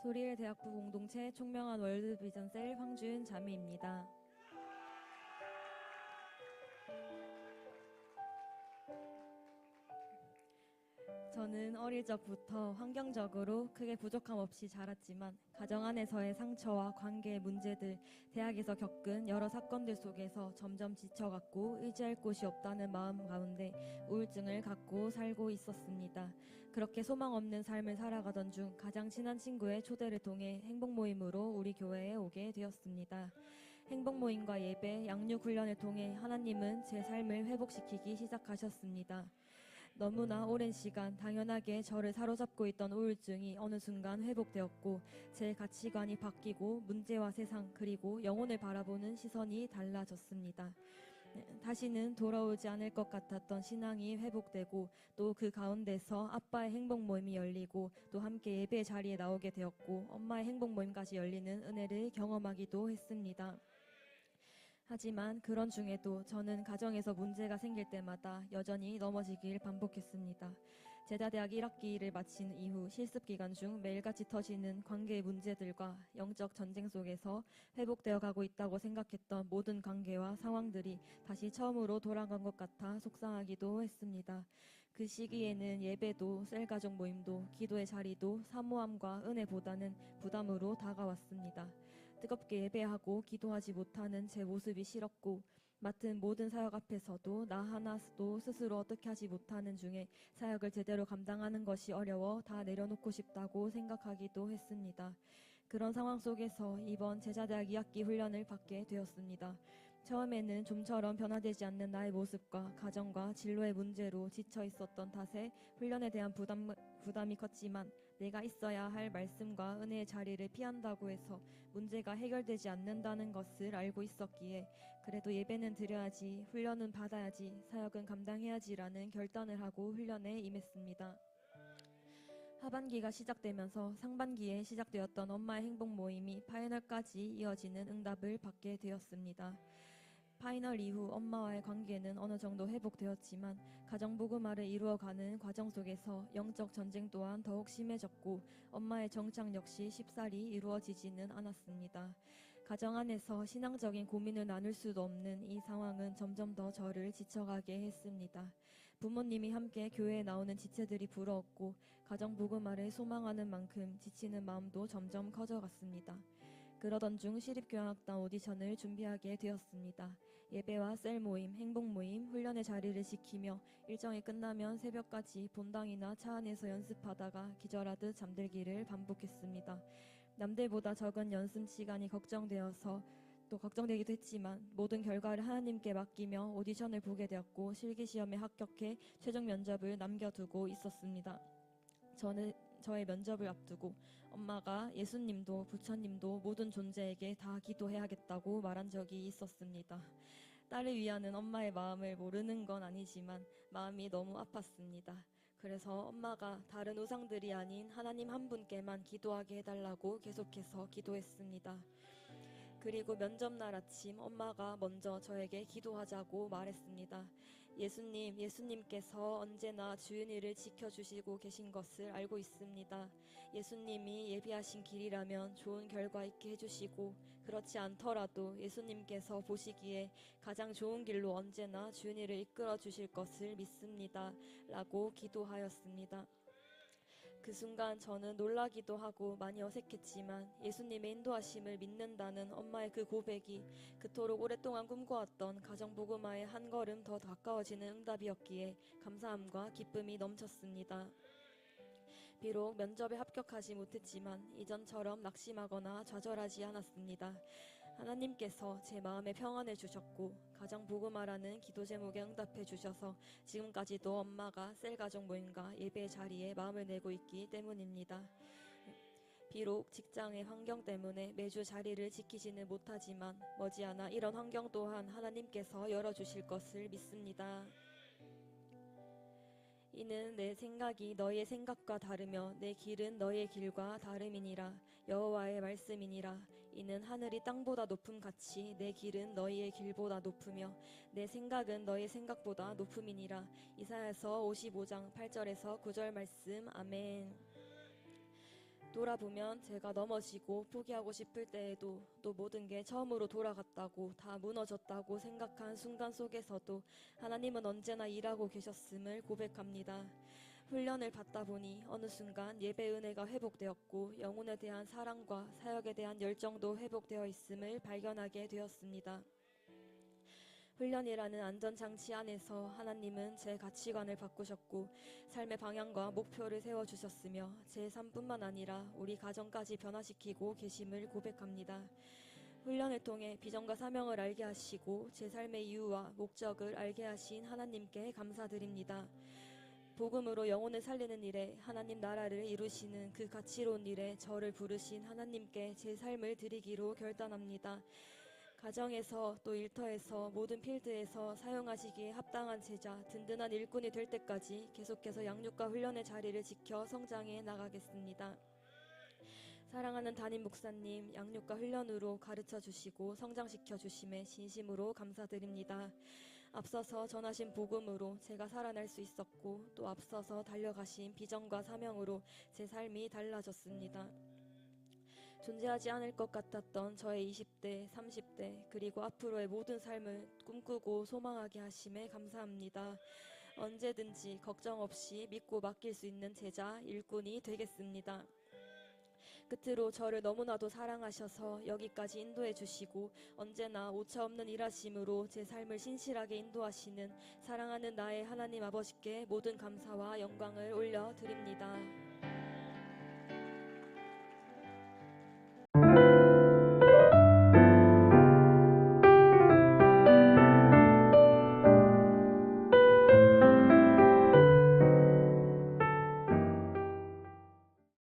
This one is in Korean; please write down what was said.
소리엘 대학부 공동체 총명한 월드비전셀 황주윤 자매입니다. 저는 어릴 적부터 환경적으로 크게 부족함 없이 자랐지만 가정 안에서의 상처와 관계의 문제들, 대학에서 겪은 여러 사건들 속에서 점점 지쳐갔고 의지할 곳이 없다는 마음 가운데 우울증을 갖고 살고 있었습니다. 그렇게 소망 없는 삶을 살아가던 중 가장 친한 친구의 초대를 통해 행복 모임으로 우리 교회에 오게 되었습니다. 행복 모임과 예배, 양육 훈련을 통해 하나님은 제 삶을 회복시키기 시작하셨습니다. 너무나 오랜 시간 당연하게 저를 사로잡고 있던 우울증이 어느 순간 회복되었고 제 가치관이 바뀌고 문제와 세상 그리고 영혼을 바라보는 시선이 달라졌습니다. 다시는 돌아오지 않을 것 같았던 신앙이 회복되고 또 그 가운데서 아빠의 행복 모임이 열리고 또 함께 예배 자리에 나오게 되었고 엄마의 행복 모임까지 열리는 은혜를 경험하기도 했습니다. 하지만 그런 중에도 저는 가정에서 문제가 생길 때마다 여전히 넘어지길 반복했습니다. 제자대학 1학기를 마친 이후 실습기간 중 매일같이 터지는 관계의 문제들과 영적 전쟁 속에서 회복되어 가고 있다고 생각했던 모든 관계와 상황들이 다시 처음으로 돌아간 것 같아 속상하기도 했습니다. 그 시기에는 예배도 셀가족 모임도 기도의 자리도 사모함과 은혜보다는 부담으로 다가왔습니다. 뜨겁게 예배하고 기도하지 못하는 제 모습이 싫었고 맡은 모든 사역 앞에서도 나 하나도 스스로 어떻게 하지 못하는 중에 사역을 제대로 감당하는 것이 어려워 다 내려놓고 싶다고 생각하기도 했습니다. 그런 상황 속에서 이번 제자대학 2학기 훈련을 받게 되었습니다. 처음에는 좀처럼 변화되지 않는 나의 모습과 가정과 진로의 문제로 지쳐 있었던 탓에 훈련에 대한 부담이 컸지만 내가 있어야 할 말씀과 은혜의 자리를 피한다고 해서 문제가 해결되지 않는다는 것을 알고 있었기에 그래도 예배는 드려야지, 훈련은 받아야지, 사역은 감당해야지라는 결단을 하고 훈련에 임했습니다. 하반기가 시작되면서 상반기에 시작되었던 엄마의 행복 모임이 파이널까지 이어지는 응답을 받게 되었습니다. 파이널 이후 엄마와의 관계는 어느 정도 회복되었지만 가정복음화를 이루어가는 과정 속에서 영적 전쟁 또한 더욱 심해졌고 엄마의 정착 역시 쉽사리 이루어지지는 않았습니다. 가정 안에서 신앙적인 고민을 나눌 수도 없는 이 상황은 점점 더 저를 지쳐가게 했습니다. 부모님이 함께 교회에 나오는 지체들이 부러웠고 가정복음화를 소망하는 만큼 지치는 마음도 점점 커져갔습니다. 그러던 중 시립교향악단 오디션을 준비하게 되었습니다. 예배와 셀 모임, 행복 모임, 훈련의 자리를 지키며 일정이 끝나면 새벽까지 본당이나 차 안에서 연습하다가 기절하듯 잠들기를 반복했습니다. 남들보다 적은 연습 시간이 걱정되어서 또 걱정되기도 했지만 모든 결과를 하나님께 맡기며 오디션을 보게 되었고 실기시험에 합격해 최종 면접을 남겨두고 있었습니다. 저의 면접을 앞두고 엄마가 예수님도 부처님도 모든 존재에게 다 기도해야겠다고 말한 적이 있었습니다. 딸을 위하는 엄마의 마음을 모르는 건 아니지만 마음이 너무 아팠습니다. 그래서 엄마가 다른 우상들이 아닌 하나님 한 분께만 기도하게 해달라고 계속해서 기도했습니다. 그리고 면접날 아침 엄마가 먼저 저에게 기도하자고 말했습니다. 예수님께서 언제나 주윤이를 지켜주시고 계신 것을 알고 있습니다. 예수님이 예비하신 길이라면 좋은 결과 있게 해주시고 그렇지 않더라도 예수님께서 보시기에 가장 좋은 길로 언제나 주윤이를 이끌어 주실 것을 믿습니다. 라고 기도하였습니다. 그 순간 저는 놀라기도 하고 많이 어색했지만 예수님의 인도하심을 믿는다는 엄마의 그 고백이 그토록 오랫동안 꿈꿔왔던 가정복음화의 한 걸음 더 가까워지는 응답이었기에 감사함과 기쁨이 넘쳤습니다. 비록 면접에 합격하지 못했지만 이전처럼 낙심하거나 좌절하지 않았습니다. 하나님께서 제 마음에 평안을 주셨고 가정복음화라는 기도 제목에 응답해 주셔서 지금까지도 엄마가 셀가족 모임과 예배 자리에 마음을 내고 있기 때문입니다. 비록 직장의 환경 때문에 매주 자리를 지키지는 못하지만 머지않아 이런 환경 또한 하나님께서 열어주실 것을 믿습니다. 이는 내 생각이 너희의 생각과 다르며 내 길은 너희의 길과 다름이니라. 여호와의 말씀이니라. 이는 하늘이 땅보다 높음 같이 내 길은 너희의 길보다 높으며 내 생각은 너희의 생각보다 높음이니라. 이사야서 55장 8절에서 9절 말씀. 아멘. 돌아보면 제가 넘어지고 포기하고 싶을 때에도 또 모든 게 처음으로 돌아갔다고 다 무너졌다고 생각한 순간 속에서도 하나님은 언제나 일하고 계셨음을 고백합니다. 훈련을 받다 보니 어느 순간 예배 은혜가 회복되었고 영혼에 대한 사랑과 사역에 대한 열정도 회복되어 있음을 발견하게 되었습니다. 훈련이라는 안전장치 안에서 하나님은 제 가치관을 바꾸셨고 삶의 방향과 목표를 세워주셨으며 제 삶뿐만 아니라 우리 가정까지 변화시키고 계심을 고백합니다. 훈련을 통해 비전과 사명을 알게 하시고 제 삶의 이유와 목적을 알게 하신 하나님께 감사드립니다. 복음으로 영혼을 살리는 일에 하나님 나라를 이루시는 그 가치로운 일에 저를 부르신 하나님께 제 삶을 드리기로 결단합니다. 가정에서 또 일터에서 모든 필드에서 사용하시기에 합당한 제자, 든든한 일꾼이 될 때까지 계속해서 양육과 훈련의 자리를 지켜 성장해 나가겠습니다. 사랑하는 담임 목사님, 양육과 훈련으로 가르쳐 주시고 성장시켜 주심에 진심으로 감사드립니다. 앞서서 전하신 복음으로 제가 살아날 수 있었고 또 앞서서 달려가신 비전과 사명으로 제 삶이 달라졌습니다. 존재하지 않을 것 같았던 저의 20대, 30대 그리고 앞으로의 모든 삶을 꿈꾸고 소망하게 하심에 감사합니다. 언제든지 걱정 없이 믿고 맡길 수 있는 제자, 일꾼이 되겠습니다. 끝으로 저를 너무나도 사랑하셔서 여기까지 인도해 주시고 언제나 오차없는 일하심으로 제 삶을 신실하게 인도하시는 사랑하는 나의 하나님 아버지께 모든 감사와 영광을 올려드립니다.